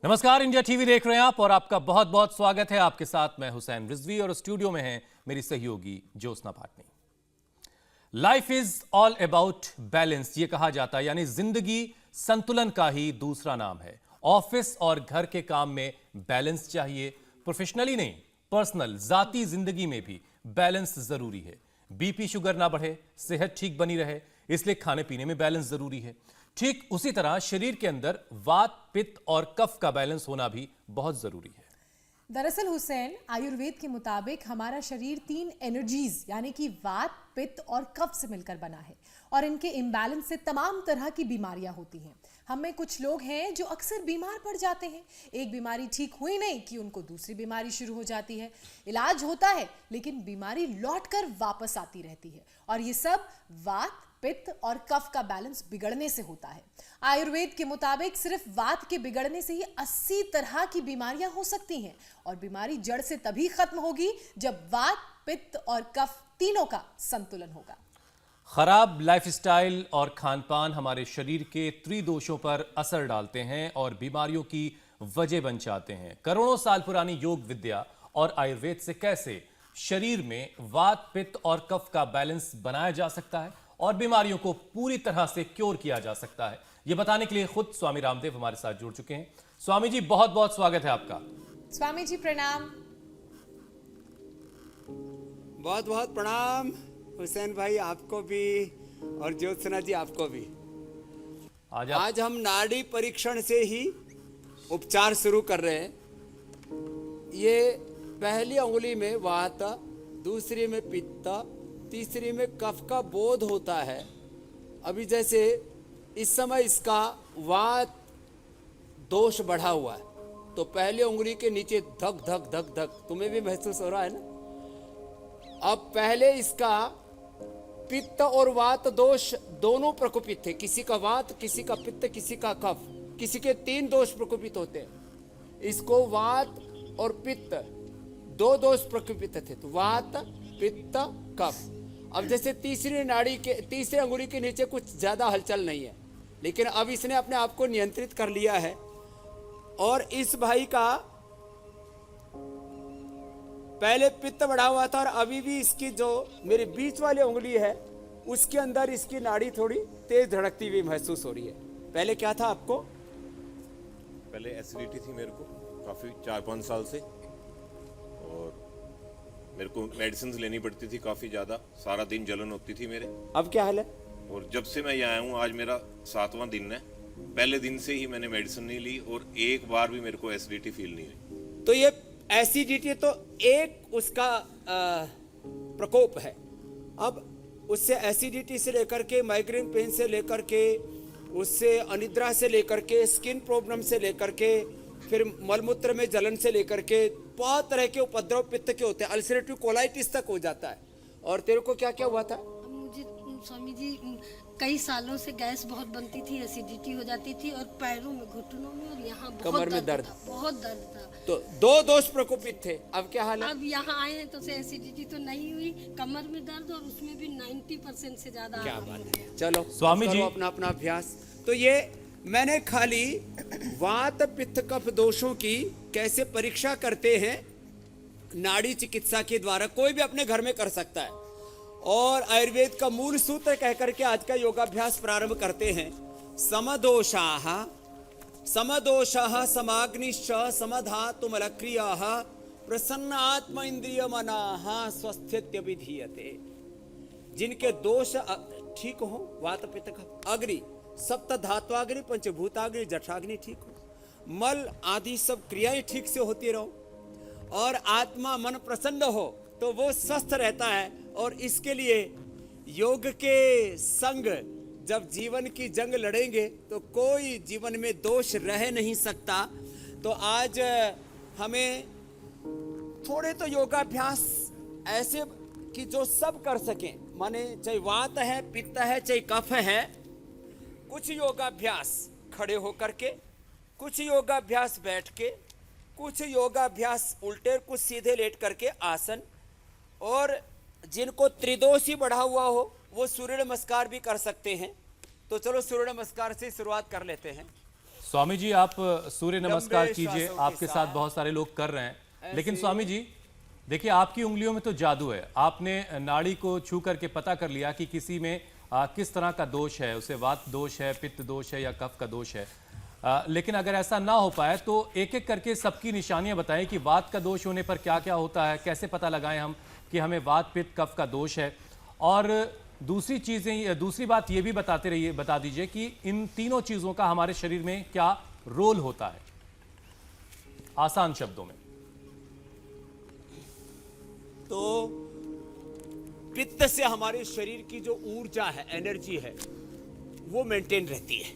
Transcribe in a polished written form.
नमस्कार, India TV देख रहे हैं आप और आपका बहुत बहुत स्वागत है। आपके साथ मैं हुसैन रिजवी और स्टूडियो में है मेरी सहयोगी Jyotsna Patni. Life is all about balance ये कहा जाता है, यानी जिंदगी संतुलन का ही दूसरा नाम है। ऑफिस और घर के काम में बैलेंस चाहिए, प्रोफेशनली नहीं, पर्सनल जाती जिंदगी में भी बैलेंस जरूरी है। बीपी शुगर ना बढ़े, सेहत ठीक बनी रहे, इसलिए खाने पीने में बैलेंस जरूरी है। ठीक उसी तरह शरीर के अंदर वात, पित्त और कफ का बैलेंस होना भी बहुत जरूरी है। दरअसल हुसैन, आयुर्वेद के मुताबिक हमारा शरीर 3 एनर्जीज यानी कि वात, पित्त और कफ से मिलकर बना है और इनके इम्बैलेंस से तमाम तरह की बीमारियां होती हैं। हम में कुछ लोग हैं जो अक्सर बीमार पड़ जाते हैं। एक बीमारी ठीक हुई नहीं कि उनको दूसरी बीमारी शुरू हो जाती है। इलाज होता है लेकिन बीमारी लौटकर वापस आती रहती है और ये सब वात, पित्त और कफ का बैलेंस बिगड़ने से होता है। आयुर्वेद के मुताबिक सिर्फ वात के बिगड़ने से ही 80 तरह की बीमारियां हो सकती हैं और बीमारी जड़ से तभी खत्म होगी जब वात, पित्त और कफ तीनों का संतुलन होगा। खराब लाइफस्टाइल और खानपान हमारे शरीर के त्रिदोषों पर असर डालते हैं और बीमारियों की वजह बन जाते हैं। करोड़ों साल पुरानी योग विद्या और आयुर्वेद से कैसे शरीर में वात, पित्त और कफ का बैलेंस बनाया जा सकता है और बीमारियों को पूरी तरह से क्योर किया जा सकता है, यह बताने के लिए खुद स्वामी रामदेव हमारे साथ जुड़ चुके हैं। स्वामी जी, बहुत बहुत स्वागत है आपका। स्वामी जी प्रणाम। बहुत बहुत प्रणाम हुसैन भाई, आपको भी और ज्योत्सना जी आपको भी। आज हम नाड़ी परीक्षण से ही उपचार शुरू कर रहे हैं। ये पहली उंगली में वात, दूसरी में पित्त, तीसरी में कफ का बोध होता है। अभी जैसे इस समय इसका वात दोष बढ़ा हुआ है, तो पहले उंगली के नीचे धक धक धक धक तुम्हें भी महसूस हो रहा है ना। अब पहले इसका पित्त और वात दोष दोनों प्रकोपित थे, किसी का वात, किसी का पित्त, किसी का कफ, किसी के 3 दोष प्रकोपित होते हैं। इसको वात और पित्त 2 दोष प्रकोपित थे, तो वात, पित्त, कफ। अब जैसे तीसरी नाड़ी के तीसरे अंगुली के नीचे कुछ ज्यादा हलचल नहीं है, लेकिन अब इसने अपने आप को नियंत्रित कर लिया है और इस भाई का पहले पित्त बढ़ा हुआ था और अभी भी इसकी जो मेरी बीच वाली उंगली है उसके अंदर इसकी नाड़ी थोड़ी तेज धड़कती हुई महसूस हो रही है। पहले क्या था आपको? पहले एसिडिटी थी मेरे को काफ़ी 4-5 साल से, और मेरे को मेडिसिन लेनी पड़ती थी काफ़ी ज़्यादा, सारा दिन जलन होती थी मेरे। अब क्या हाल है? और जब से मैं यहाँ आया हूँ, आज मेरा 7वां दिन है, पहले दिन से ही मैंने मेडिसिन नहीं ली और एक बार भी मेरे को एसिडिटी फील नहीं हुई। तो ये एसिडिटी तो एक उसका प्रकोप है। अब उससे एसिडिटी से लेकर के माइग्रेन पेन से लेकर के, उससे अनिद्रा से लेकर के, स्किन प्रॉब्लम से लेकर के, फिर मलमूत्र में जलन से लेकर के बहुत तरह के उपद्रव पित्त के होते हैं, अल्सरेटिव कोलाइटिस तक हो जाता है। और तेरे को क्या क्या हुआ था? मुझे स्वामी जी कई सालों से गैस बहुत बनती थी, एसिडिटी हो जाती थी और पैरों में, घुटनों में और यहाँ कमर में दर्द, बहुत दर्द था। तो 2 दोष प्रकोपित थे। अब क्या हाल है? अब यहाँ आए हैं तो से एसिडिटी तो नहीं हुई, कमर में दर्द और उसमें भी 90% से ज्यादा। क्या बात है। चलो स्वामी जी, अपना अपना अभ्यास। तो ये मैंने खाली वात, पित्त, कफ दोषों की कैसे परीक्षा करते हैं नाड़ी चिकित्सा के द्वारा, कोई भी अपने घर में कर सकता है। और आयुर्वेद का मूल सूत्र कहकर के आज का योगाभ्यास प्रारंभ करते हैं। समदोषाः समदोषाः समाग्निश्च समधातुमलक्रियाः प्रसन्न आत्म इंद्रिय मनाः स्वस्थ्यत्यभिधीयते। जिनके दोष ठीक हो, वात, पित्त, कफ, अग्नि, सप्त धात्वाग्नि, पंचभूताग्नि, जठराग्नि ठीक हो, मल आदि सब क्रियाएं ठीक से होती रहो और आत्मा मन प्रसन्न हो, तो वो स्वस्थ रहता है। और इसके लिए योग के संग जब जीवन की जंग लड़ेंगे तो कोई जीवन में दोष रह नहीं सकता। तो आज हमें थोड़े तो योगाभ्यास ऐसे कि जो सब कर सकें, माने चाहे वात है, पित्त है, चाहे कफ है, कुछ योगाभ्यास खड़े होकर के, कुछ योगाभ्यास बैठ के, कुछ योगाभ्यास उल्टे, कुछ सीधे लेट करके आसन, और जिनको त्रिदोषी बढ़ा हुआ हो वो सूर्य नमस्कार भी कर सकते हैं। तो चलो सूर्य नमस्कार से शुरुआत कर लेते हैं। स्वामी जी आप सूर्य नमस्कार लंबे कीजिए, श्वासों के आपके साथ साथ बहुत सारे लोग कर रहे हैं, लेकिन ऐसे- स्वामी जी देखिए आपकी उंगलियों में तो जादू है। आपने नाड़ी को छू करके पता कर लिया कि किसी में किस तरह का दोष है, उसे वात दोष है, पित्त दोष है या कफ का दोष है। लेकिन अगर ऐसा ना हो पाए तो एक एक करके सबकी निशानियां बताएं कि वात का दोष होने पर क्या क्या होता है, कैसे पता लगाएं हम कि हमें वात पित्त कफ का दोष है। और दूसरी बात ये भी बता दीजिए कि इन तीनों चीजों का हमारे शरीर में क्या रोल होता है, आसान शब्दों में। तो पित्त से हमारे शरीर की जो ऊर्जा है, एनर्जी है, वो मेंटेन रहती है।